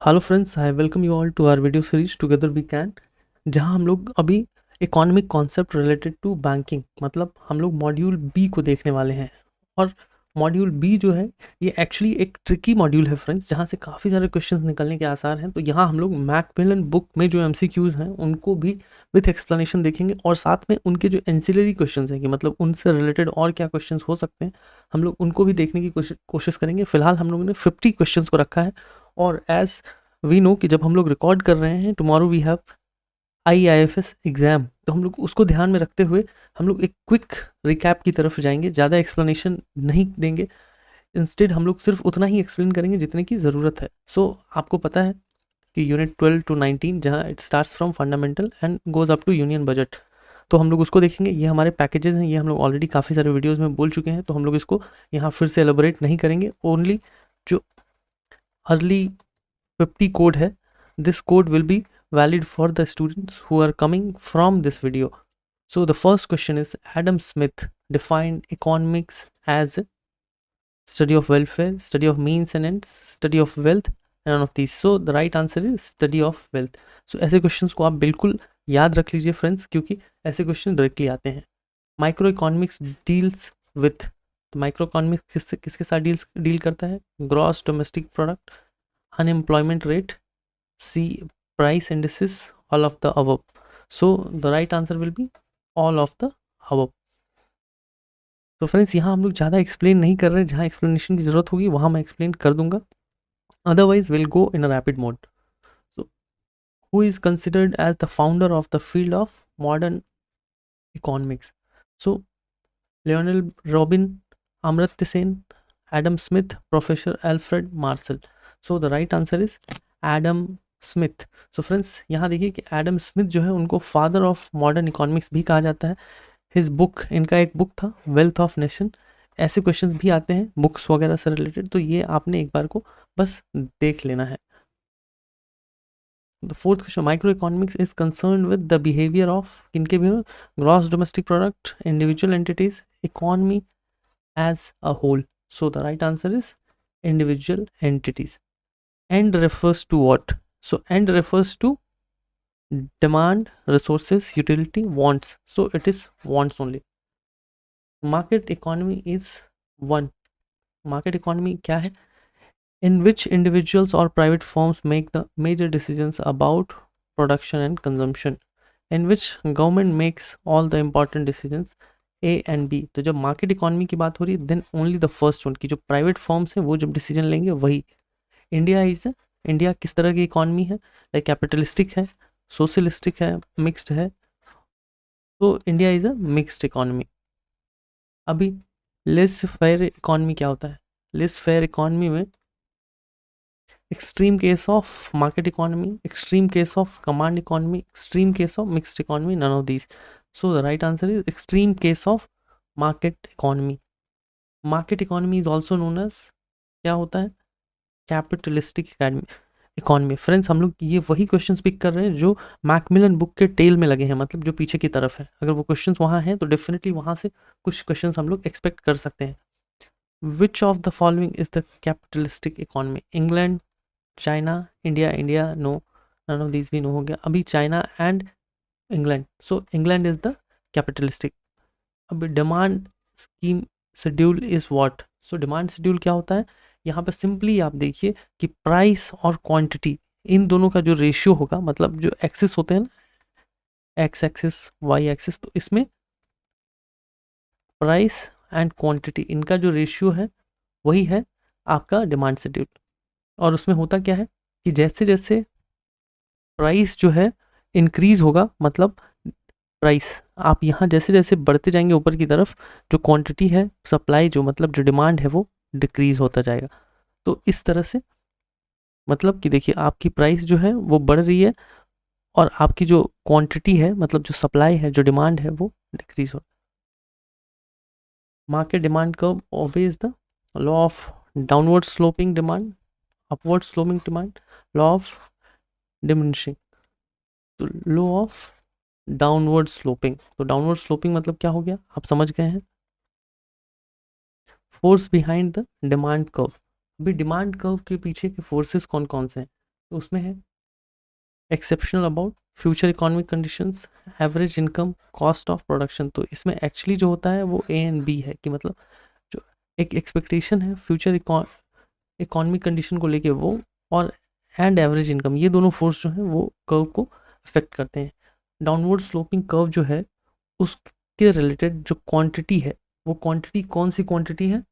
Hello friends, I welcome you all to our video series together we can. जहां हम लोग अभी economic concept related to banking मतलब हम लोग मॉड्यूल बी को देखने वाले हैं। और मॉड्यूल बी जो है ये एक्चुअली एक ट्रिकी मॉड्यूल है फ्रेंड्स, जहां से काफ़ी सारे क्वेश्चंस निकलने के आसार हैं। तो यहाँ हम लोग मैकमिलन बुक में जो एमसीक्यूज हैं उनको भी विथ एक्सप्लेनेशन देखेंगे और साथ में उनके जो एंसिलरी क्वेश्चंस हैं कि मतलब उनसे रिलेटेड और क्या क्वेश्चंस हो सकते हैं हम लोग उनको भी देखने की कोशिश करेंगे। फिलहाल हम लोगों ने 50 क्वेश्चंस को रखा है और एज वी नो कि जब हम लोग रिकॉर्ड कर रहे हैं tomorrow we have IIFS exam, तो हम लोग उसको ध्यान में रखते हुए हम लोग एक क्विक रिकैप की तरफ जाएंगे, ज़्यादा एक्सप्लेनेशन नहीं देंगे। इंस्टेड हम लोग सिर्फ उतना ही एक्सप्लेन करेंगे जितने की ज़रूरत है। आपको पता है कि यूनिट 12 to 19 जहाँ it starts from fundamental and goes up to union budget, तो हम लोग उसको देखेंगे। ये हमारे पैकेजेस हैं, ये हम लोग ऑलरेडी काफ़ी सारे वीडियोज़ में बोल चुके हैं, तो हम लोग इसको यहाँ फिर से एलोबरेट नहीं करेंगे। ओनली जो अर्ली 50 code है, this code will be valid for the students who are coming from this video. So the first question is, Adam Smith defined economics as study of welfare, study of means and ends, study of wealth, none of these. So the right answer is study of wealth. So ऐसे questions को आप बिल्कुल याद रख लीजिए friends, क्योंकि ऐसे question directly आते हैं। Micro economics deals with, micro economics किसके साथ डील करता है? Gross domestic product, unemployment rate, C, price indices, all of the above. So the right answer will be all of the above. तो friends यहाँ हम लोग ज़्यादा एक्सप्लेन नहीं कर रहे हैं, जहाँ एक्सप्लेनेशन की ज़रूरत होगी वहाँ मैं एक्सप्लेन कर दूंगा, otherwise will go in a rapid mode. So who is considered as the founder of the field of modern economics? So Lionel Robbins, Amartya Sen, Adam Smith, professor Alfred Marshall. So the right answer is Adam Smith. So friends यहाँ देखिए कि Adam Smith जो है उनको father of modern economics भी कहा जाता है। हिज बुक, इनका एक बुक था वेल्थ ऑफ नेशन। ऐसे क्वेश्चंस भी आते हैं बुक्स वगैरह से रिलेटेड, तो ये आपने एक बार को बस देख लेना है। The fourth question, micro economics is concern with the behaviour of किनके behaviour? Gross domestic product, individual entities, economy as a whole. So the right answer is individual entities. End refers to what? So end refers to demand, resources, utility, wants. So it is wants only. Market economy is one. Market economy क्या है? In which individuals or private firms make the major decisions about production and consumption. In which government makes all the important decisions. A and B. तो जब market economy की बात हो रही है then only the first one की जो private firms हैं वो जब डिसीजन लेंगे वही। इंडिया किस तरह की इकोनॉमी है? लाइक कैपिटलिस्टिक है, सोशलिस्टिक है, मिक्स्ड है। तो India is a mixed economy. अभी लेस फेयर इकोनॉमी क्या होता है? लेस फेयर इकोनॉमी में extreme case of market economy, extreme case of command economy, extreme case of mixed economy, none of these. So the right answer is extreme case of market economy. Market economy is also known as क्या होता है? Capitalistic economy. Friends हम लोग ये वही questions pick कर रहे हैं जो मैकमिलन बुक के टेल में लगे हैं, मतलब जो पीछे की तरफ है। अगर वो क्वेश्चंस वहाँ हैं तो डेफिनेटली वहाँ से कुछ क्वेश्चंस हम लोग एक्सपेक्ट कर सकते हैं। Which of the following is the capitalistic economy? England, China, India, no, none of these भी नो हो गया। अभी China and England. So England is the capitalistic. अभी demand scheme schedule is what? So demand schedule क्या होता है? यहाँ पर सिंपली आप देखिए कि प्राइस और क्वांटिटी इन दोनों का जो रेशियो होगा, मतलब जो एक्सिस होते हैं ना, एक्स एक्सिस वाई एक्सिस, तो इसमें प्राइस एंड क्वांटिटी इनका जो रेशियो है वही है आपका डिमांड शेड्यूल। और उसमें होता क्या है कि जैसे जैसे प्राइस जो है इंक्रीज होगा, मतलब प्राइस आप यहाँ जैसे जैसे बढ़ते जाएंगे ऊपर की तरफ, जो क्वांटिटी है, सप्लाई जो मतलब जो डिमांड है वो डिक्रीज होता जाएगा। तो इस तरह से मतलब कि देखिए आपकी प्राइस जो है वो बढ़ रही है और आपकी जो क्वांटिटी है, मतलब जो सप्लाई है, जो डिमांड है, वो डिक्रीज हो। Market demand curve obeys the law of downward sloping demand, upward sloping demand, law of diminishing. तो लॉ ऑफ डाउनवर्ड स्लोपिंग, तो डाउनवर्ड स्लोपिंग मतलब क्या हो गया आप समझ गए हैं। Force behind the demand curve. अभी डिमांड कर्व के पीछे के फोर्सेस कौन कौन से हैं? तो उसमें है exceptional about future economic conditions, average income, cost of production. तो इसमें एक्चुअली जो होता है वो ए एंड बी है, कि मतलब जो एक एक्सपेक्टेशन है फ्यूचर इकोनॉमिक कंडीशन को लेके वो, और एंड एवरेज इनकम, ये दोनों फोर्स जो हैं वो कर्व को अफेक्ट करते हैं। डाउनवर्ड स्लोपिंग कर्व जो है उसके रिलेटेड जो क्वांटिटी है, वो क्वांटिटी कौन सी क्वांटिटी है,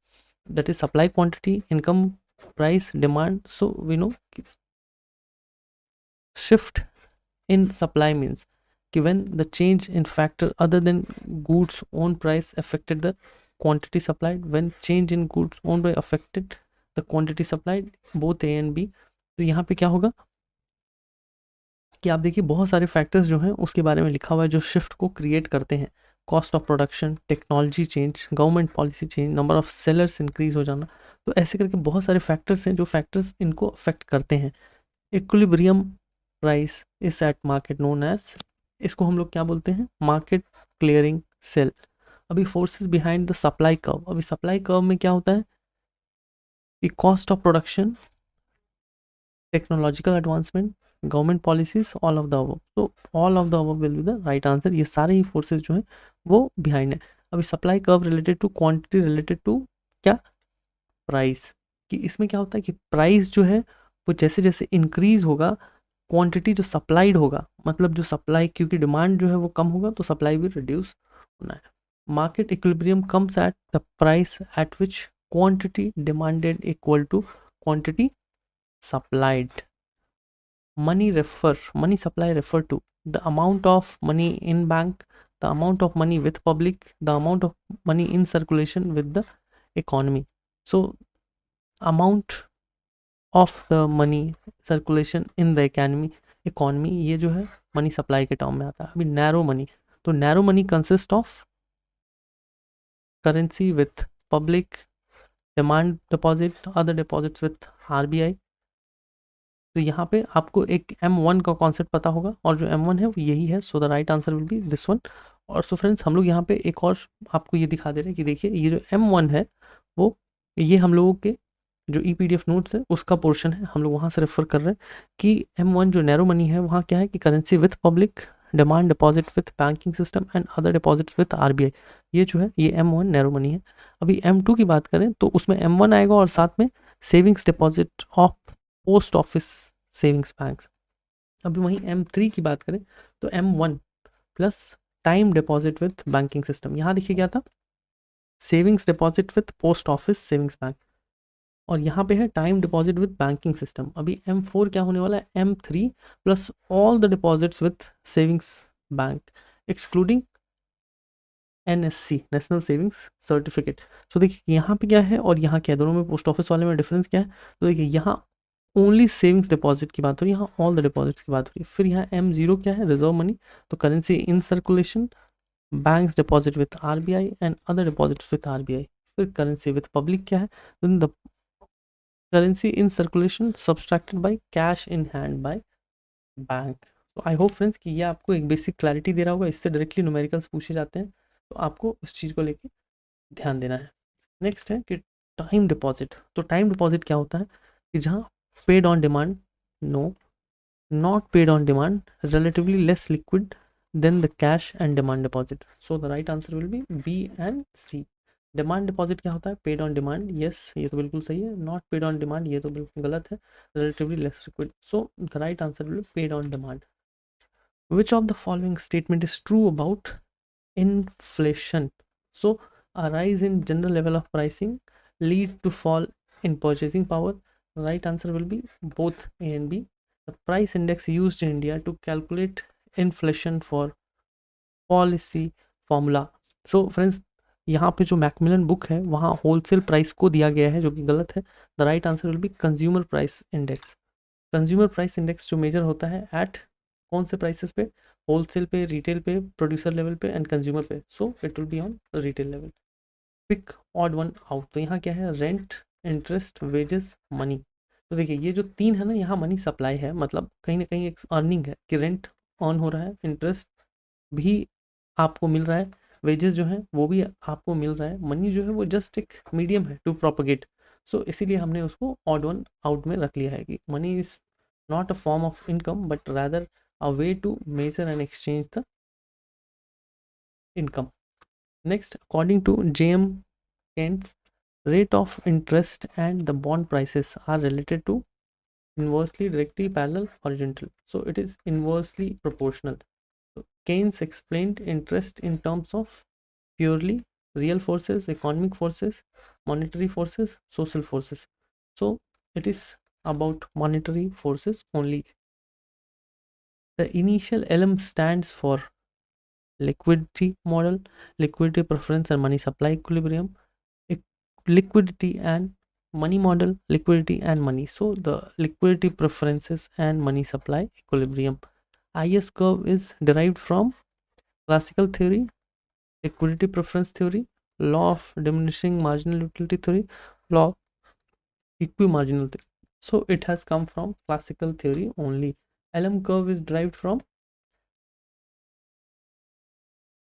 that is supply quantity, income, price, demand. So we know shift in supply means कि when the change in factor other than goods own price affected the quantity supplied, when change in goods owned by affected the quantity supplied, both A and B। तो यहाँ पे क्या होगा कि आप देखिए बहुत सारे फैक्टर्स जो हैं उसके बारे में लिखा हुआ है जो शिफ्ट को क्रिएट करते हैं। Cost of production, technology change, government policy change, number of sellers increase हो जाना। तो ऐसे करके बहुत सारे फैक्टर्स हैं जो फैक्टर्स इनको अफेक्ट करते हैं। Equilibrium price is at market known as, इसको हम लोग क्या बोलते हैं, मार्केट क्लियरिंग सेल। अभी forces behind the supply curve, अभी सप्लाई कर्व में क्या होता है कि cost of production, technological advancement, government policies, all of the above. तो all of the above will be the right answer. ये सारे ही फोर्सेस जो हैं वो बिहाइंड है। अभी supply curve related to quantity, related to क्या, प्राइस। कि इसमें क्या होता है कि प्राइस जो है वो जैसे जैसे इंक्रीज होगा, क्वांटिटी जो सप्लाइड होगा, मतलब जो सप्लाई, क्योंकि डिमांड जो है वो कम होगा तो सप्लाई भी रिड्यूस होना है। Market equilibrium comes at the price at which quantity demanded equal to quantity supplied. Money supply refer to the amount of money in bank, the amount of money with public, the amount of money in circulation with the economy. So amount of the money circulation in the economy ये जो है money supply के term में आता है। अभी narrow money, तो narrow money consist of currency with public, demand deposit, other deposits with RBI. तो यहाँ पे आपको एक M1 का कॉन्सेप्ट पता होगा, और जो M1 है वो यही है। सो the right answer will B this one. और सो फ्रेंड्स हम लोग यहाँ पे एक और आपको ये दिखा दे रहे हैं कि देखिए ये जो M1 है वो, ये हम लोगों के जो EPDF नोट्स है उसका पोर्शन है, हम लोग वहाँ से रेफर कर रहे हैं कि M1 जो नैरो मनी है वहाँ क्या है कि currency with public, demand deposit with banking system and other deposits with RBI. ये जो है ये M1 नैरो मनी है। अभी M2 की बात करें तो उसमें M1 आएगा और साथ में savings deposit of post office savings banks. अभी वहीं M3 की बात करें तो M1 plus time deposit with banking system. यहाँ देखिए क्या था, savings deposit with post office savings bank, और यहाँ पे है time deposit with banking system. अभी M4 क्या होने वाला है, M3 plus all the deposits with savings bank excluding NSC, national savings certificate. तो देखिए यहाँ पे क्या है और यहाँ क्या है, दोनों में पोस्ट ऑफिस वाले में डिफरेंस क्या है। तो देखिए यहाँ ओनली सेविंग्स डिपॉजिट की बात हो रही है, यहाँ ऑल द डिपॉजिट्स की बात हो रही है। फिर यहाँ M0 क्या है, रिजर्व मनी, तो currency in circulation, banks deposit with RBI and other deposits with RBI. फिर करेंसी विथ पब्लिक क्या है, the currency in circulation subtracted by cash in hand by bank. तो आई होप फ्रेंड्स कि ये आपको एक basic clarity दे रहा होगा। इससे डायरेक्टली न्यूमेरिकल्स पूछे जाते हैं, तो आपको उस चीज़ को लेके ध्यान देना है। नेक्स्ट है कि टाइम डिपॉजिट। तो टाइम डिपॉजिट क्या होता है कि जहाँ paid on demand, no, not paid on demand, relatively less liquid than the cash and demand deposit. So the right answer will be B and C. Demand deposit क्या होता है, paid on demand, yes ये तो बिल्कुल सही है। Not paid on demand ये तो बिल्कुल गलत है। Relatively less liquid, so the right answer will be paid on demand. Which of the following statement is true about inflation? So a rise in general level of pricing lead to fall in purchasing power. The right answer will be both A and B. The price index used in India to calculate inflation for policy formula. So friends यहाँ पे जो Macmillan book है वहाँ wholesale price को दिया गया है, जो कि गलत है। The right answer will B consumer price index. Consumer price index जो मेजर होता है एट कौन से प्राइसेस पे, होलसेल पे, रिटेल पे, प्रोड्यूसर लेवल पे एंड कंज्यूमर पे। So it will be on retail level. Pick odd one out. तो यहाँ क्या है, रेंट, इंटरेस्ट, वेजेस, मनी। तो देखिए ये जो तीन है ना, यहाँ मनी सप्लाई है, मतलब कहीं ना कहीं एक अर्निंग है कि रेंट ऑन हो रहा है, इंटरेस्ट भी आपको मिल रहा है, वेजेस जो है वो भी आपको मिल रहा है, मनी जो है वो जस्ट एक मीडियम है टू प्रोपगेट। सो इसीलिए हमने उसको ऑड वन आउट में रख लिया है कि money is not a form of income but rather a way to measure and exchange the income. Next, according to JM Keynes, rate of interest and the bond prices are related to inversely, directly, parallel, horizontal. So it is inversely proportional. So Keynes explained interest in terms of purely real forces, economic forces, monetary forces, social forces. So it is about monetary forces only. The initial LM stands for liquidity model, liquidity preference and money supply equilibrium, liquidity and money model, liquidity and money. So the liquidity preferences and money supply equilibrium. IS curve is derived from classical theory, liquidity preference theory, law of diminishing marginal utility theory, law of equimarginal theory. So it has come from classical theory only. LM curve is derived from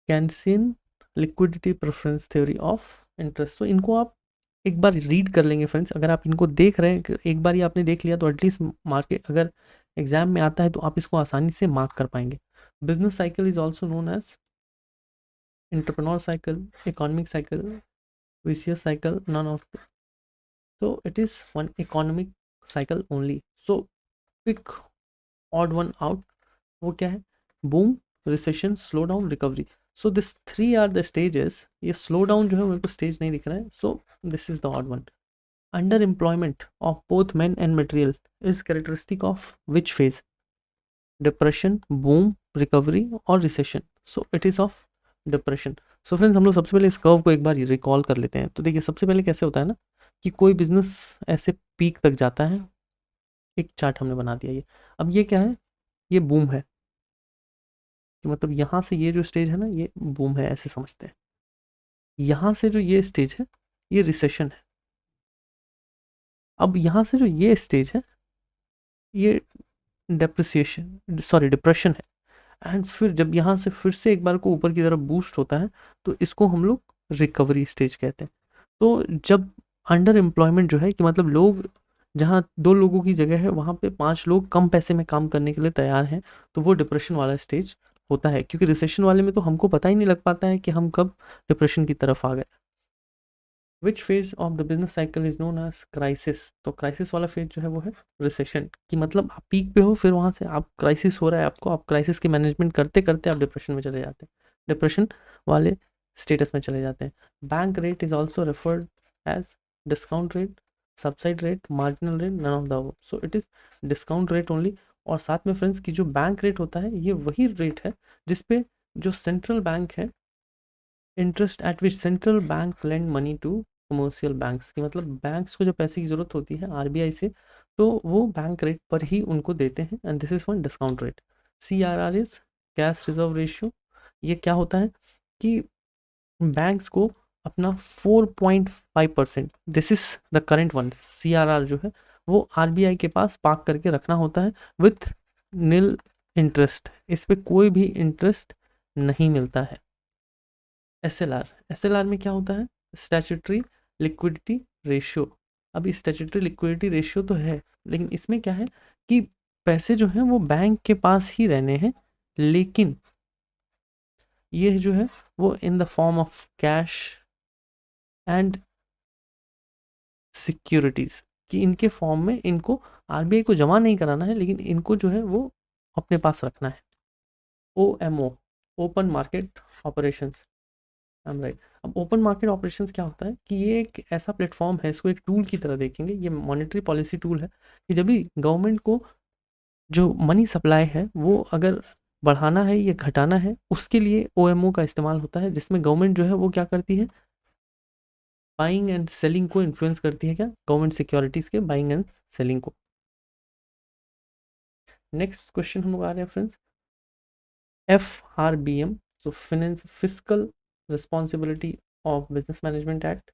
Keynesian liquidity preference theory of interest. तो इनको आप एक बार read कर लेंगे friends. अगर आप इनको देख रहे हैं, एक बार ही आपने देख लिया तो एटलीस्ट मार्केट अगर एग्जाम में आता है तो आप इसको आसानी से मार्क कर पाएंगे. Business cycle is also known as entrepreneur cycle, economic cycle, vicious cycle, none of the. So it is one economic cycle only. So pick odd one out. वो क्या है? Boom, recession, slowdown, recovery. So this three are the stages. ये slowdown जो है मेरे को stage नहीं दिख रहा है. So this is the odd one. Underemployment of both men and material is characteristic of which phase? Depression, boom, recovery और recession. So it is of depression. So friends हम लोग सबसे पहले इस कर्व को एक बार रिकॉल कर लेते हैं. तो देखिए सबसे पहले कैसे होता है ना कि कोई बिजनेस ऐसे पीक तक जाता है. एक चार्ट हमने बना दिया. ये अब ये क्या है? ये बूम है. कि मतलब यहाँ से ये जो स्टेज है ना ये बूम है ऐसे समझते हैं. यहाँ से जो ये स्टेज है ये रिसेशन है. अब यहाँ से जो ये स्टेज है ये डिप्रेशन है. एंड फिर जब यहाँ से फिर से एक बार को ऊपर की तरफ बूस्ट होता है तो इसको हम लोग रिकवरी स्टेज कहते हैं. तो जब अंडर एम्प्लॉयमेंट जो है कि मतलब लोग जहाँ 2 लोगों की जगह है वहाँ पे 5 लोग कम पैसे में काम करने के लिए तैयार हैं, तो वो डिप्रेशन वाला स्टेज होता है. क्योंकि रिसेशन वाले में तो हमको पता ही नहीं लग पाता है कि हम कब डिप्रेशन की तरफ आ गए. Which phase of the business cycle is known as crisis. तो क्राइसिस वाला फेज जो है वो है रिसेशन. कि मतलब आप पीक पे हो फिर वहाँ से आप क्राइसिस हो रहा है आपको, आप क्राइसिस की मैनेजमेंट करते करते आप डिप्रेशन में चले जाते हैं, डिप्रेशन वाले स्टेटस में चले जाते हैं. Bank rate is also referred as discount rate, subsidy rate, marginal rate, none of the above. So it is discount rate only. और साथ में फ्रेंड्स की जो बैंक रेट होता है ये वही रेट है जिसपे जो सेंट्रल बैंक है, interest at which central bank lend money to commercial banks. की मतलब बैंक्स को जो पैसे की ज़रूरत होती है आरबीआई से तो वो बैंक रेट पर ही उनको देते हैं. And this is one discount rate. CRR is cash reserve ratio. ये क्या होता है कि बैंक्स को अपना 4.5%, this is the current one, CRR जो है वो आरबीआई के पास पार्क करके रखना होता है विथ नील इंटरेस्ट. इस पे कोई भी इंटरेस्ट नहीं मिलता है. SLR में क्या होता है? Statutory liquidity ratio. अभी स्टैट्यूटरी लिक्विडिटी रेशियो तो है लेकिन इसमें क्या है कि पैसे जो हैं वो बैंक के पास ही रहने हैं, लेकिन ये जो है वो in the form of cash and securities. कि इनके फॉर्म में इनको आरबीआई को जमा नहीं कराना है लेकिन इनको जो है वो अपने पास रखना है. OMO, open market operations. Right. अब ओपन मार्केट ऑपरेशंस क्या होता है कि ये एक ऐसा प्लेटफॉर्म है, इसको एक टूल की तरह देखेंगे. ये मॉनेटरी पॉलिसी टूल है कि जब भी गवर्नमेंट को जो मनी सप्लाई है वो अगर बढ़ाना है या घटाना है उसके लिए OMO का इस्तेमाल होता है, जिसमें गवर्नमेंट जो है वो क्या करती है, बाइंग एंड सेलिंग को इन्फ्लुएंस करती है. क्या? गवर्नमेंट सिक्योरिटीज के बाइंग एंड सेलिंग को. नेक्स्ट क्वेश्चन हम लोग आ रहे हैं friends. FRBM, so Finance Fiscal Responsibility of Business Management Act,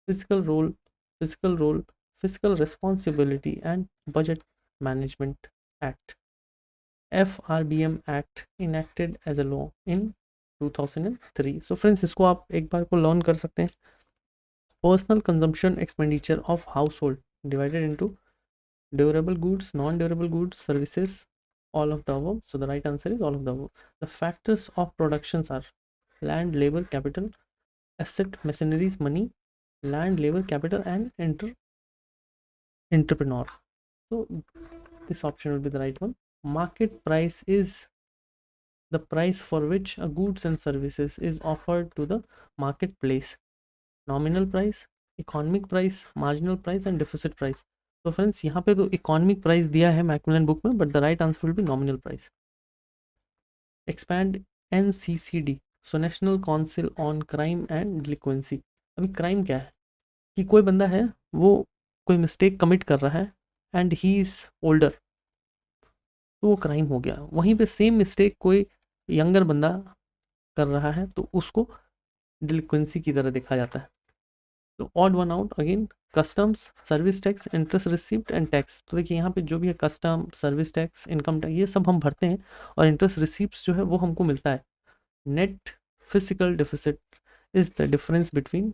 Fiscal Role, Fiscal Responsibility and Budget Management Act. FRBM Act enacted as a law in 2003. So friends इसको आप एक बार को learn कर सकते हैं. Personal consumption expenditure of household divided into Durable goods, non-durable goods, services, all of the above. So the right answer is all of the above. The factors of productions are land, labor, capital, asset, machineries, money, land, labor, capital, and entrepreneur. So this option will be the right one. Market price is the price for which a goods and services is offered to the marketplace. Nominal price, economic price, marginal price and deficit price. तो friends यहाँ पे तो economic price दिया है Macmillan book में, but the right answer will be nominal price. Expand NCCD, so national council on crime and delinquency. अभी crime क्या है कि कोई बंदा है, वो कोई मिस्टेक कमिट कर रहा है एंड ही इज़ ओल्डर, तो वो क्राइम हो गया. वहीं पे सेम मिस्टेक कोई यंगर बंदा कर रहा है तो उसको डिलिक्वेंसी की तरह देखा जाता है. तो odd one out again, customs, service tax, interest receipt and tax. तो देखिए यहाँ पे जो भी है custom, service tax, income tax, ये सब हम भरते हैं और इंटरेस्ट रिसिप्ट जो है वो हमको मिलता है. Net physical deficit is the difference between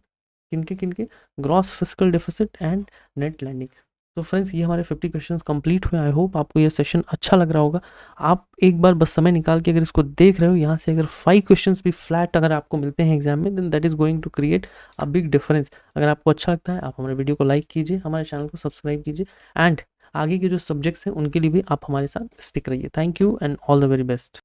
किनके gross physical deficit and net lending. तो फ्रेंड्स ये हमारे 50 क्वेश्चंस कंप्लीट हुए. आई होप आपको ये सेशन अच्छा लग रहा होगा. आप एक बार बस समय निकाल के अगर इसको देख रहे हो, यहाँ से अगर 5 क्वेश्चंस भी फ्लैट अगर आपको मिलते हैं एग्जाम में, then that is going to create a big difference. अगर आपको अच्छा लगता है, आप हमारे वीडियो को लाइक कीजिए, हमारे चैनल को सब्सक्राइब कीजिए, एंड आगे के जो सब्जेक्ट्स हैं उनके लिए भी आप हमारे साथ स्टिक रहिए. Thank you and all the very best.